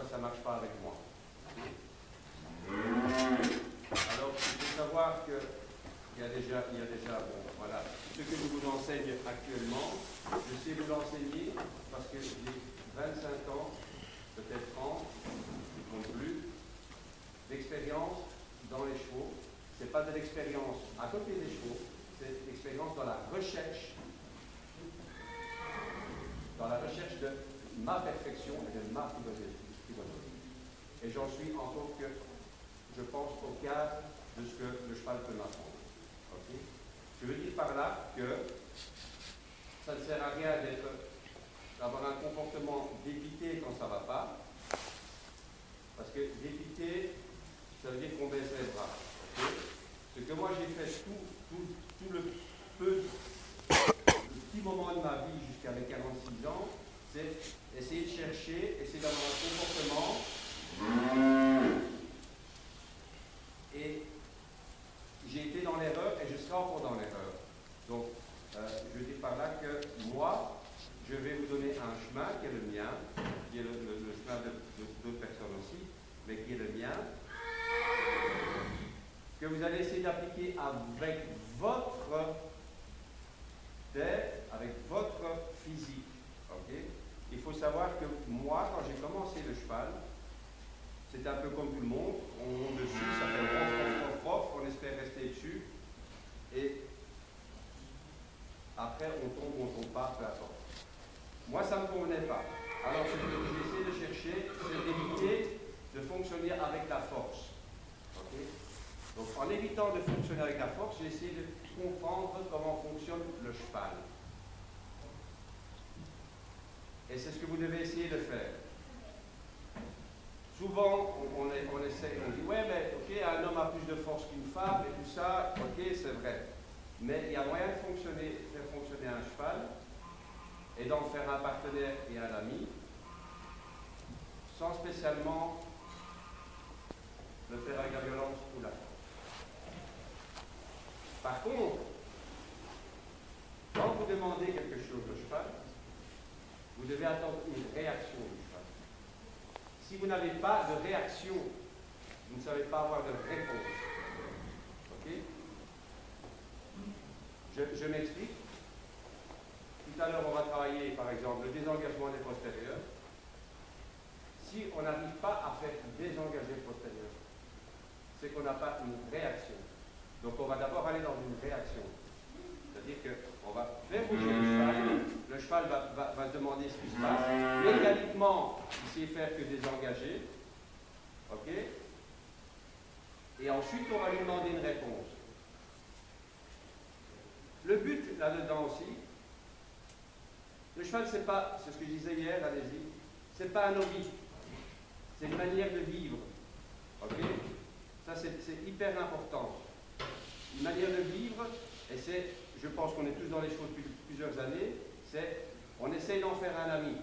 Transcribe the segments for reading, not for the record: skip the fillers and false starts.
ça ne marche pas avec moi. Alors, il faut savoir qu'il y a déjà, bon, voilà, ce que je vous enseigne actuellement, je sais vous l'enseigner parce que j'ai 25 ans, peut-être 30, non plus, d'expérience dans les chevaux. Ce n'est pas de l'expérience à côté des chevaux, c'est l'expérience dans la recherche de ma perfection et de ma philosophie. Et j'en suis encore que, je pense, au quart de ce que le cheval peut m'apprendre. Okay? Je veux dire par là que ça ne sert à rien d'avoir un comportement dépité quand ça ne va pas, parce que dépité, ça veut dire qu'on baisse les bras. Okay? Ce que moi j'ai fait tout le petit moment de ma vie jusqu'à mes 46 ans, c'est essayer de chercher, essayer d'avoir un comportement et j'ai été dans l'erreur et je serai encore dans l'erreur. Donc, je dis par là que moi, je vais vous donner un chemin qui est le mien, qui est le chemin d'autres personnes aussi, mais qui est le mien, que vous allez essayer d'appliquer avec votre tête, avec votre physique. Okay? Il faut savoir que moi, quand j'ai commencé le cheval, c'était un peu comme tout le monde, on monte dessus, ça fait prof, on espère rester dessus, et après on tombe pas, peu importe. Moi, ça ne me convenait pas. Alors, ce que j'ai essayé de chercher, c'est d'éviter de fonctionner avec la force. Okay? Donc, en évitant de fonctionner avec la force, j'ai essayé de comprendre comment fonctionne le cheval. Et c'est ce que vous devez essayer de faire. Souvent, on essaie, on dit, ouais, mais ok, un homme a plus de force qu'une femme et tout ça, ok, c'est vrai. Mais il y a moyen de faire fonctionner un cheval et d'en faire un partenaire et un ami, sans spécialement le faire avec la violence ou la force. Par contre, quand vous demandez quelque chose au cheval, vous devez attendre une réaction du cheval. Si vous n'avez pas de réaction, vous ne savez pas avoir de réponse. Ok? Je m'explique. Tout à l'heure, on va travailler, par exemple, le désengagement des postérieurs. Si on n'arrive pas à faire désengager le postérieur, c'est qu'on n'a pas une réaction. Donc, on va d'abord aller dans une réaction. C'est-à-dire qu'on va faire bouger le cheval va se demander ce qui se passe. Mécaniquement, il sait faire que désengager. OK? Et ensuite, on va lui demander une réponse. Le but là-dedans aussi, le cheval, c'est pas, c'est ce que je disais hier, allez-y, c'est pas un hobby. C'est une manière de vivre. OK? Ça, c'est hyper important. Une manière de vivre, et c'est, je pense qu'on est tous dans les chevaux depuis plusieurs années, c'est, on essaye d'en faire un ami.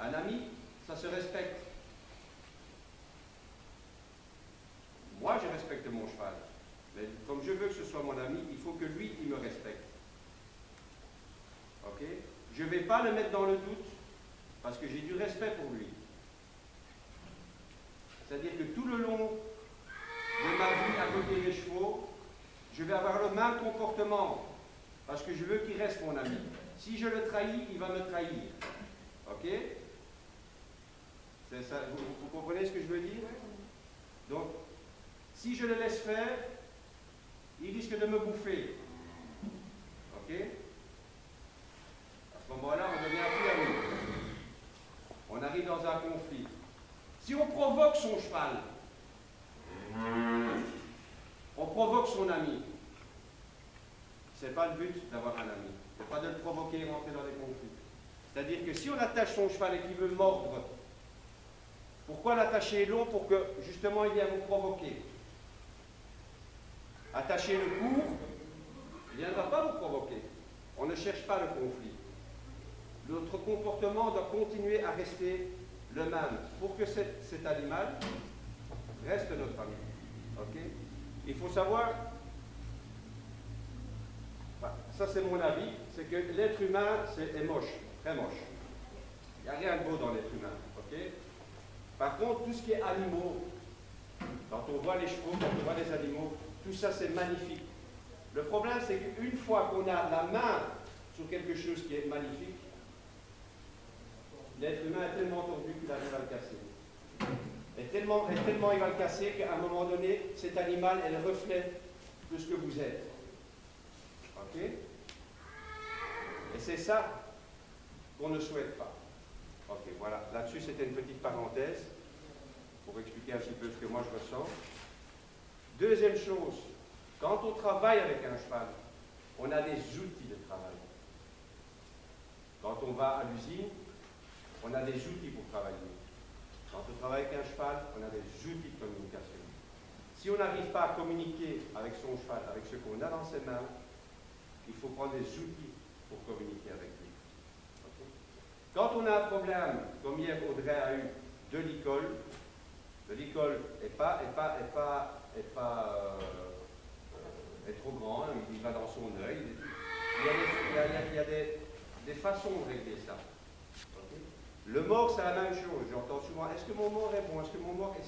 Un ami, ça se respecte. Moi, je respecte mon cheval. Mais comme je veux que ce soit mon ami, il faut que lui, il me respecte. Ok? Je ne vais pas le mettre dans le doute, parce que j'ai du respect pour lui. C'est-à-dire que tout le long de ma vie à côté des chevaux, je vais avoir le même comportement, parce que je veux qu'il reste mon ami. Si je le trahis, il va me trahir. Ok? C'est ça, vous comprenez ce que je veux dire? Donc, si je le laisse faire, il risque de me bouffer. Ok? À ce moment-là, on devient plus amis. On arrive dans un conflit. Si on provoque son cheval, on provoque son ami. Ce n'est pas le but d'avoir un ami. Ce n'est pas de le provoquer et rentrer dans des conflits. C'est-à-dire que si on attache son cheval et qu'il veut mordre, pourquoi l'attacher long? Pour que justement il vienne vous provoquer. Attacher le court, il ne viendra pas vous provoquer. On ne cherche pas le conflit. Notre comportement doit continuer à rester le même pour que cet animal reste notre ami. Okay? Il faut savoir, ça c'est mon avis, c'est que l'être humain est moche, très moche. Il n'y a rien de beau dans l'être humain. Okay? Par contre, tout ce qui est animaux, quand on voit les chevaux, quand on voit les animaux, tout ça c'est magnifique. Le problème c'est qu'une fois qu'on a la main sur quelque chose qui est magnifique, l'être humain est tellement tordu qu'il arrive à le casser. Et tellement il va le casser qu'à un moment donné, cet animal est le reflet de ce que vous êtes. Ok? Et c'est ça qu'on ne souhaite pas. Ok, voilà. Là-dessus, c'était une petite parenthèse pour expliquer un petit peu ce que moi je ressens. Deuxième chose, quand on travaille avec un cheval, on a des outils de travail. Quand on va à l'usine, on a des outils pour travailler. Quand on travaille avec un cheval, on a des outils de communication. Si on n'arrive pas à communiquer avec son cheval, avec ce qu'on a dans ses mains, il faut prendre des outils pour communiquer avec lui. Okay? Quand on a un problème, comme hier Audrey a eu de l'icole est trop grand, il va dans son œil. Il y a des façons de régler ça. Okay? Le mort, c'est la même chose. J'entends souvent, est-ce que mon mort est bon? Est-ce que mon mort est...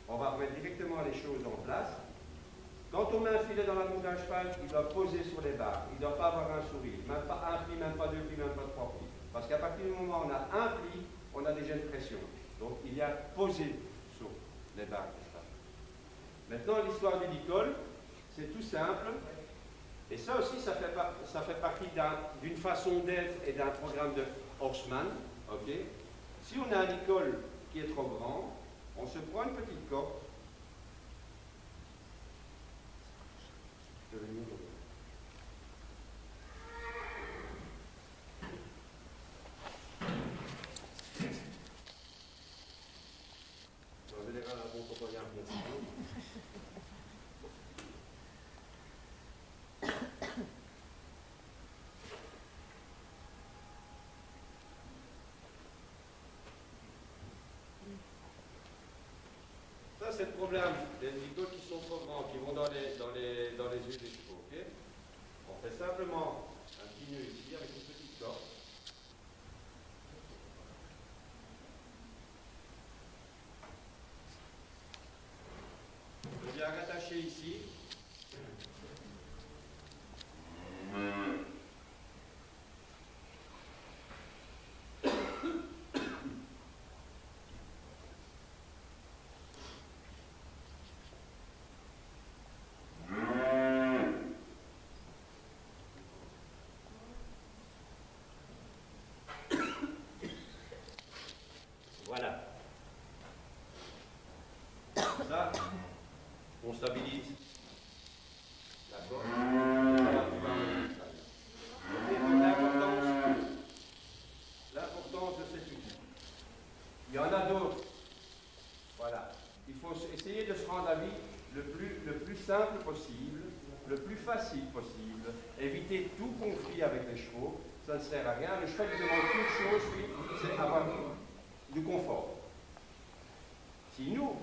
On va remettre directement les choses en place. Quand on met un filet dans la bouche d'un cheval, il doit poser sur les barres. Il ne doit pas avoir un sourire. Même pas un pli, même pas deux plis, même pas trois plis. Parce qu'à partir du moment où on a un pli, on a déjà une pression. Donc il y a posé sur les barres du cheval. Maintenant, l'histoire du licol, c'est tout simple. Et ça aussi, ça fait partie d'une façon d'être et d'un programme de Horseman. Okay? Si on a un licol qui est trop grand, on se prend une petite corde. Je vais venir. En général, on peut rien faire. Ça, c'est le problème des licoles qui sont trop grands, qui vont dans les yeux des chevaux. Okay? On fait simplement un petit nœud ici avec une petite corde. Je viens rattacher ici. Voilà. Ça, on stabilise. D'accord. L'importance de cet outil. Il y en a d'autres. Voilà. Il faut essayer de se rendre à la vie le plus simple possible, le plus facile possible. Éviter tout conflit avec les chevaux. Ça ne sert à rien. Le cheval lui demande qu'une chose, c'est avoir du confort. Si nous,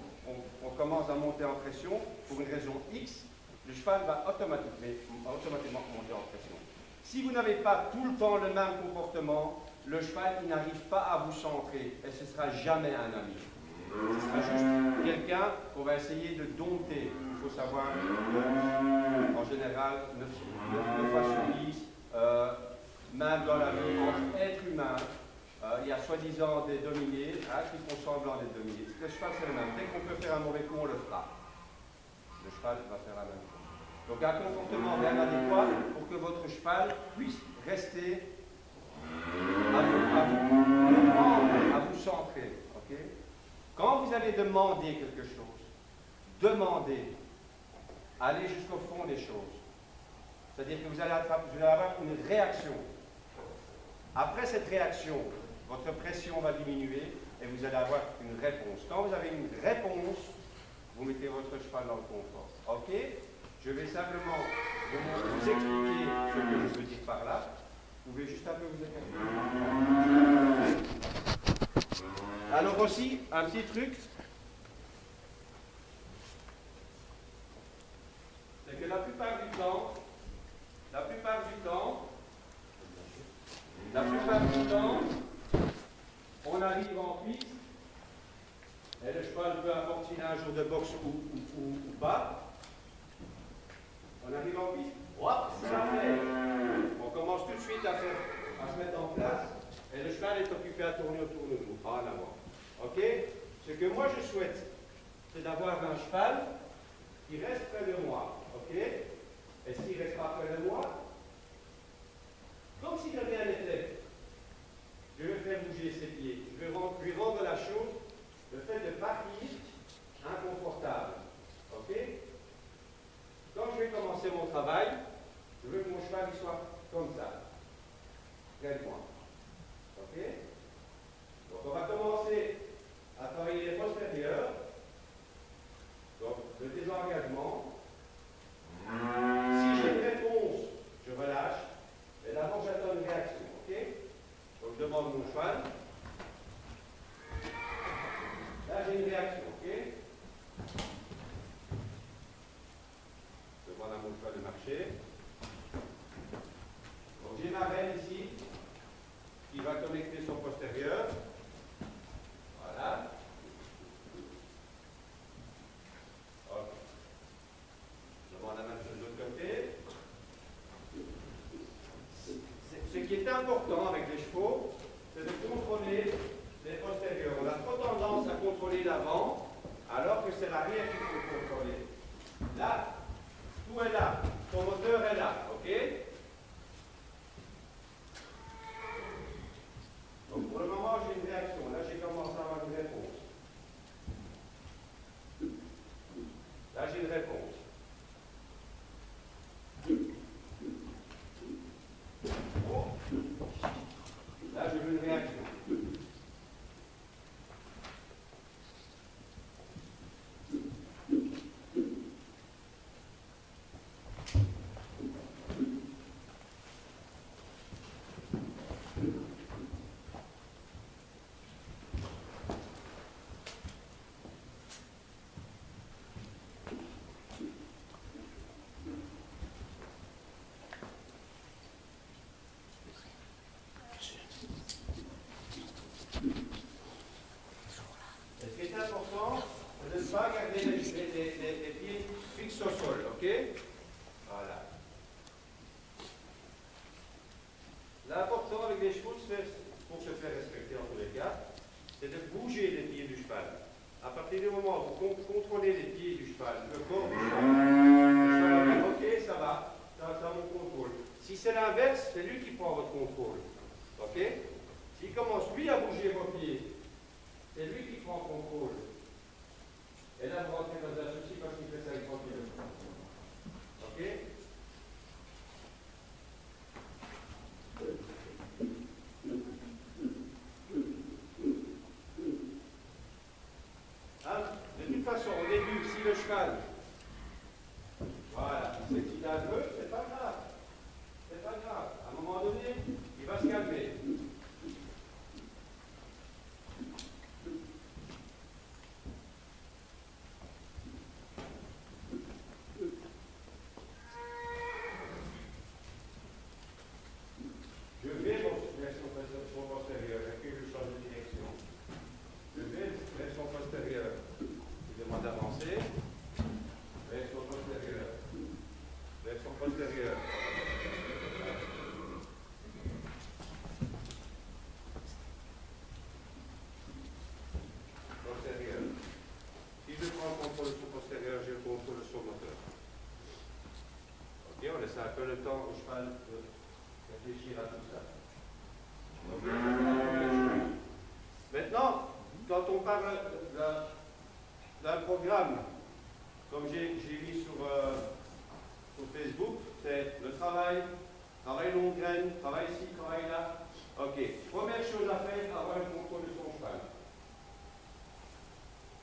on commence à monter en pression pour une raison X, le cheval va automatiquement monter en pression. Si vous n'avez pas tout le temps le même comportement, le cheval il n'arrive pas à vous centrer et ce ne sera jamais un ami. Ce sera juste quelqu'un qu'on va essayer de dompter. Il faut savoir en général, 9 fois sur 10, même dans la vie, entre êtres humains, il y a soi-disant des dominés qui font semblant d'être dominés. Le cheval, c'est le même. Dès qu'on peut faire un mauvais coup, on le fera. Le cheval va faire la même chose. Donc un comportement bien adéquat pour que votre cheval puisse rester à vous centrer. Okay? Quand vous allez demander quelque chose, demandez, allez jusqu'au fond des choses. C'est-à-dire que vous allez avoir une réaction. Après cette réaction, votre pression va diminuer et vous allez avoir une réponse. Quand vous avez une réponse, vous mettez votre cheval dans le confort. Ok? Je vais simplement vous expliquer ce que je veux dire par là. Vous pouvez juste un peu vous écarter. Alors aussi, un petit truc, c'est que la plupart du temps, on arrive en piste Et le cheval, peu importe s'il a un jour de boxe ou pas. On arrive en piste. C'est parfait. On commence tout de suite à se mettre en place. Et le cheval est occupé à tourner autour de nous, en avant. OK? Ce que moi je souhaite, c'est d'avoir un cheval qui reste près de moi. OK? Et s'il ne reste pas près de moi, comme si de rien n'était, je vais faire bouger ses pieds. Je vais lui rendre la chose, le fait de partir, inconfortable. OK? Quand je vais commencer mon travail, je veux que mon cheval il soit comme ça, près de moi. OK? Donc on va commencer à travailler les postérieurs. Donc le désengagement. Si j'ai une réponse, je relâche. Et d'abord j'attends une réaction. OK? Donc je demande mon cheval. Là j'ai une réaction. OK? Je demande à mon cheval de marcher. Donc j'ai ma reine ici qui va connecter son postérieur. Voilà. Ok. Je demande la même chose de l'autre côté. Ce qui est important avec les chevaux, c'est de contrôler les postérieurs. On a trop tendance à contrôler l'avant, alors que c'est l'arrière qu'il faut contrôler. Là, tout est là. Ton moteur est là. OK? Donc pour le moment, j'ai une réaction. Là, j'ai commencé à avoir une réponse. Là, j'ai une réponse. Oh. Là, je veux une réaction. Pas garder les pieds fixes au sol, ok? Voilà. L'important avec les chevaux, pour se faire respecter en tous les cas, c'est de bouger les pieds du cheval. À partir du moment où vous contrôlez les pieds du cheval, le corps du cheval, le cheval va dire, ok, ça va, ça mon contrôle. Si c'est l'inverse, c'est lui qui prend votre contrôle. Ok? S'il commence lui à bouger vos pieds, c'est lui qui prend contrôle. Et là, vous rentrez dans un souci parce qu'il fait ça avec tranquillement. OK? Hein? De toute façon, au début, si le cheval, voilà, il s'excite un peu, c'est pas grave. C'est pas grave. À un moment donné, il va se calmer. On laisse un peu le temps au cheval de réfléchir à tout ça. Donc, maintenant, quand on parle d'un programme, comme j'ai mis sur Facebook, c'est le travail longue graine, travail ici, travail là. Ok, première chose à faire, avoir le contrôle de son cheval.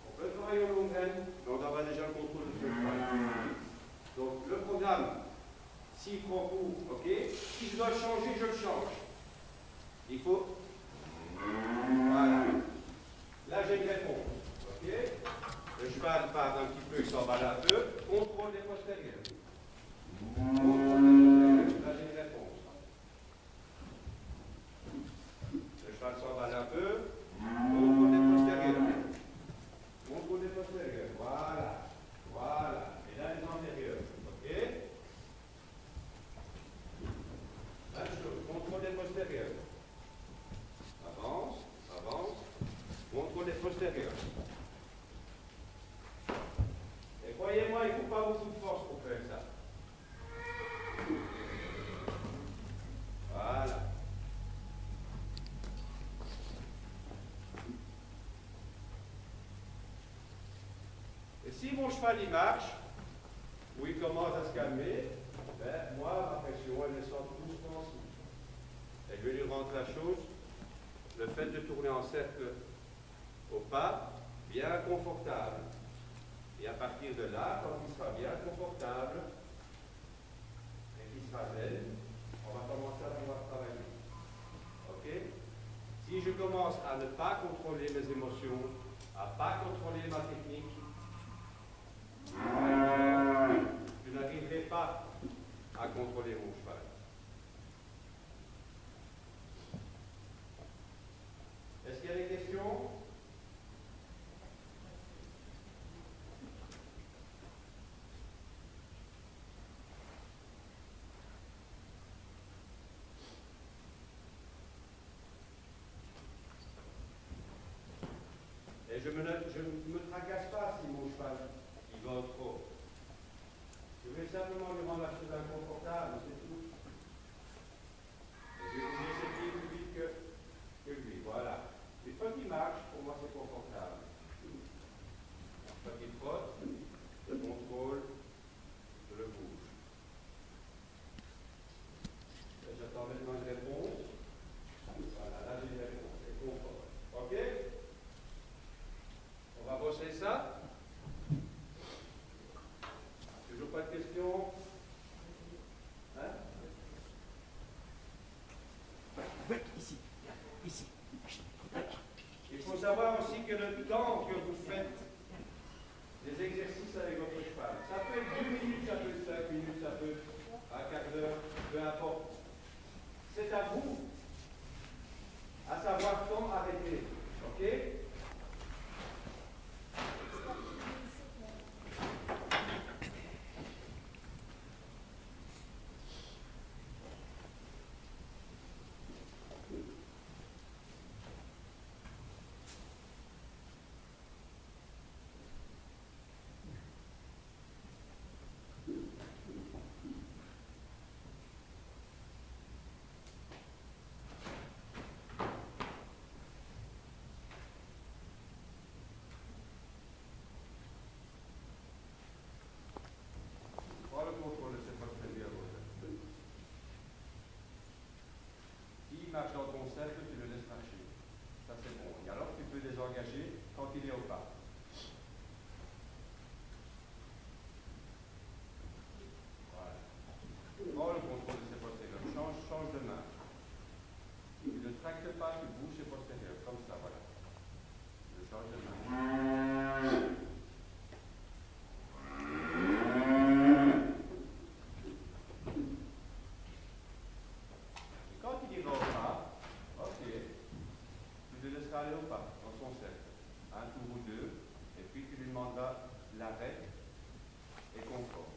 On peut travailler en longue graine, mais on aura déjà le contrôle de son cheval. Donc le programme, s'il prend court, ok. Si je dois le changer, je le change. Il faut. Voilà. Là, j'ai une réponse. Ok. Le cheval part un petit peu, il s'emballe un peu. Contrôle des postérieurs. Contrôle des postérieurs. Là, j'ai une réponse. Le cheval s'emballe un peu. Contrôle des postérieurs. postérieur. Et croyez-moi, il ne faut pas beaucoup de force pour faire ça. Voilà. Et si mon cheval il marche, ou il commence à se calmer, ben, moi, ma pression, elle descend doucement en dessous. Et je vais lui rendre la chose, le fait de tourner en cercle au pas, bien confortable. Et à partir de là, quand il sera bien confortable et qu'il sera zen, on va commencer à pouvoir travailler. Ok? Si je commence à ne pas contrôler mes émotions, à ne pas contrôler ma technique, je n'arriverai pas à contrôler mon cheval. Est-ce qu'il y a des questions? Et je ne me tracasse pas si mon cheval il va trop. Je vais simplement lui rendre la chose inconfortable, c'est tout. Et je vais bouger ses pieds plus vite que lui. Voilà. Une fois qu'il marche, pour moi c'est confortable. Une fois qu'il trotte, je contrôle, je le bouge. Et j'attends maintenant une réponse. Voilà, là j'ai une réponse. C'est confort. Ok? On va bosser ça. Toujours pas de questions? Hein? Ici, ici. Il faut savoir aussi que le temps que vous faites des exercices avec votre cheval, ça peut être 2 minutes, ça peut être 5 minutes, ça peut être un quart d'heure, peu importe. C'est à vous à savoir quand arrêter. Ok? Prends le contrôle de cette postérieure. S'il marche dans ton cercle, tu le laisses marcher. Ça c'est bon. Et alors tu peux désengager quand il est au pas. Voilà. Prends le contrôle de ses postérieurs. Change de main. Tu ne tractes pas, tu bouges ses postérieurs. Comme ça, voilà. Je change de main. Et quand il ira au pas, ok, tu le laisseras aller au pas, dans son cercle. Un tour ou deux, et puis tu lui demanderas l'arrêt et confort.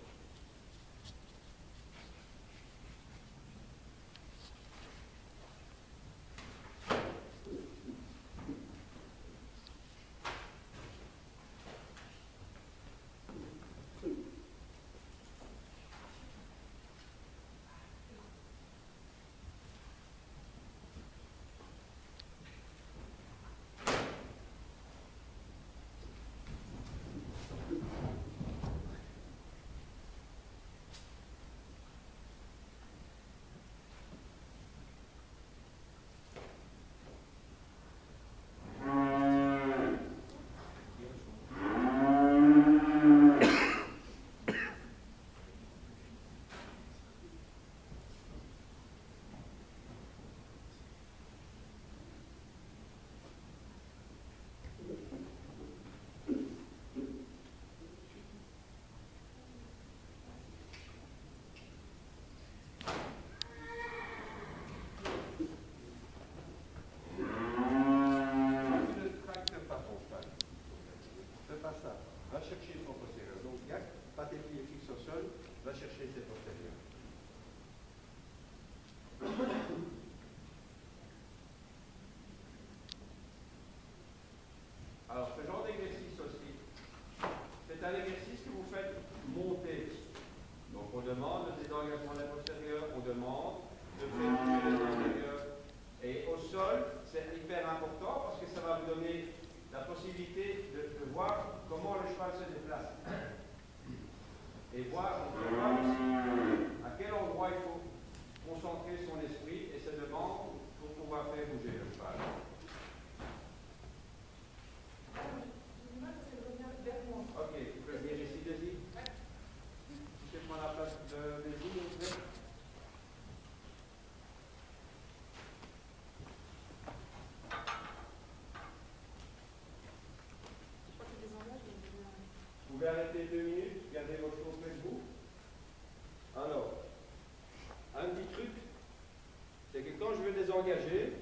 désengager,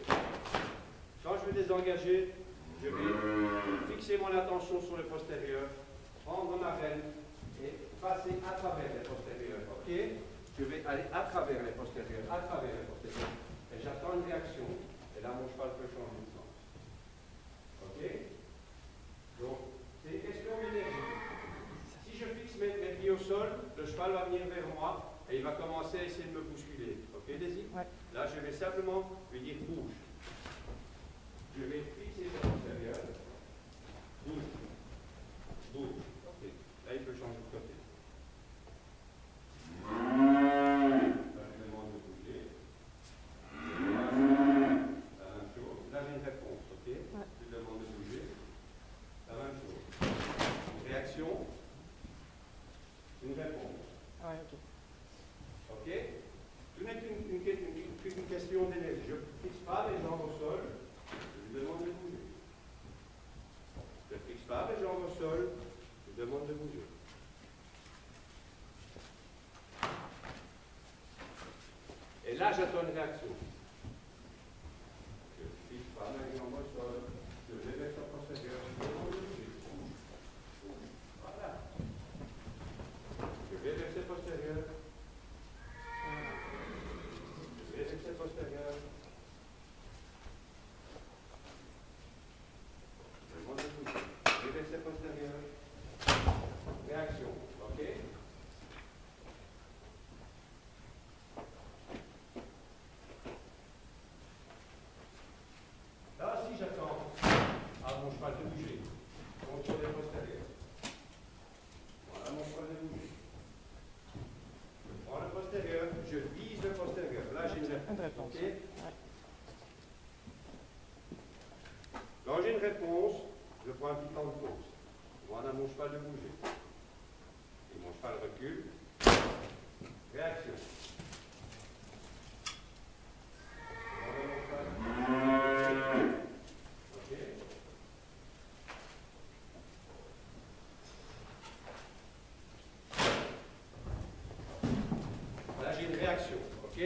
je vais fixer mon attention sur le postérieur, prendre ma rêne et passer à travers les postérieurs. Ok? Je vais aller à travers les postérieurs, et j'attends une réaction. Et là, mon cheval peut changer de sens. Ok? Donc, c'est une question d'énergie. Si je fixe mes pieds au sol, le cheval va venir vers moi et il va commencer à essayer de me bousculer. Ok, Daisy? Ouais. Là, je vais simplement lui dire bouge. Je vais fixer le postérieur. Bouge. Bouge. Ok. Là, il peut changer de côté. Là, je demande de bouger. La même chose. Là, j'ai une réponse. Ok? Ouais. Je demande de bouger. La même chose. Une réaction. Une réponse. Ouais, ok. Ok? Tout n'est qu'une question d'énergie. Je ne fixe pas les jambes au sol, je lui demande de bouger. Je ne fixe pas les jambes au sol, je lui demande de bouger. Et là, j'attends une réaction. Je ne fixe pas mes jambes au sol, je vais vers sa postérieure, je lui demande de bouger. Voilà. Je vais vers ses postérieurs. Réflexe postérieur. Réflexe postérieur. Réaction. OK? Là aussi, j'attends à mon cheval de bouger. Contrôle des postérieurs. Voilà mon cheval de bouger. Je prends le postérieur, je vise le postérieur. Là, j'ai une réponse. OK? Ouais. Quand j'ai une réponse, je prends un petit temps de pause. Je demande à mon cheval de bouger. Et mon cheval recule. Réaction. Je demande à mon cheval. OK? Là, j'ai une réaction. OK?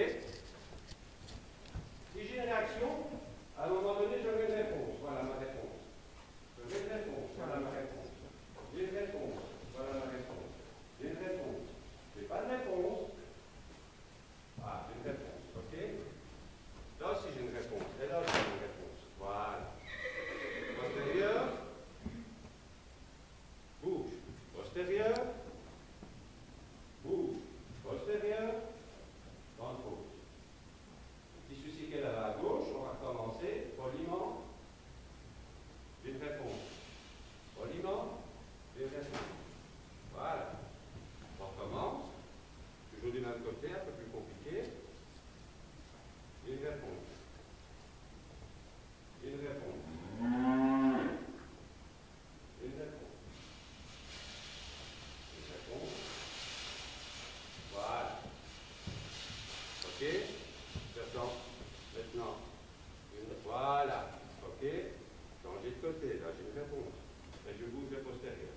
Si j'ai une réaction, à un moment donné, je veux une réponse. Voilà ma réponse. Je veux une réponse. Voilà ma réponse. J'ai une réponse. Voilà ma réponse. J'ai une réponse. Je n'ai pas de réponse. Ah, j'ai une réponse. OK? Là aussi, j'ai une réponse. Et là aussi, j'ai une réponse. Voilà. Postérieur. Bouge. Postérieur. Bouge. Postérieur. Grande pause. Le petit souci qu'elle a à gauche, on va commencer poliment. J'ai une réponse. Poliment. J'ai une réponse. Voilà. On recommence. Toujours du même côté, un peu plus compliqué. J'ai une réponse. J'ai une réponse. J'ai une réponse. Une réponse. Voilà. OK? J'attends. Maintenant. Voilà. OK? Changer de côté. Là, j'ai une réponse. Et je bouge le postérieur.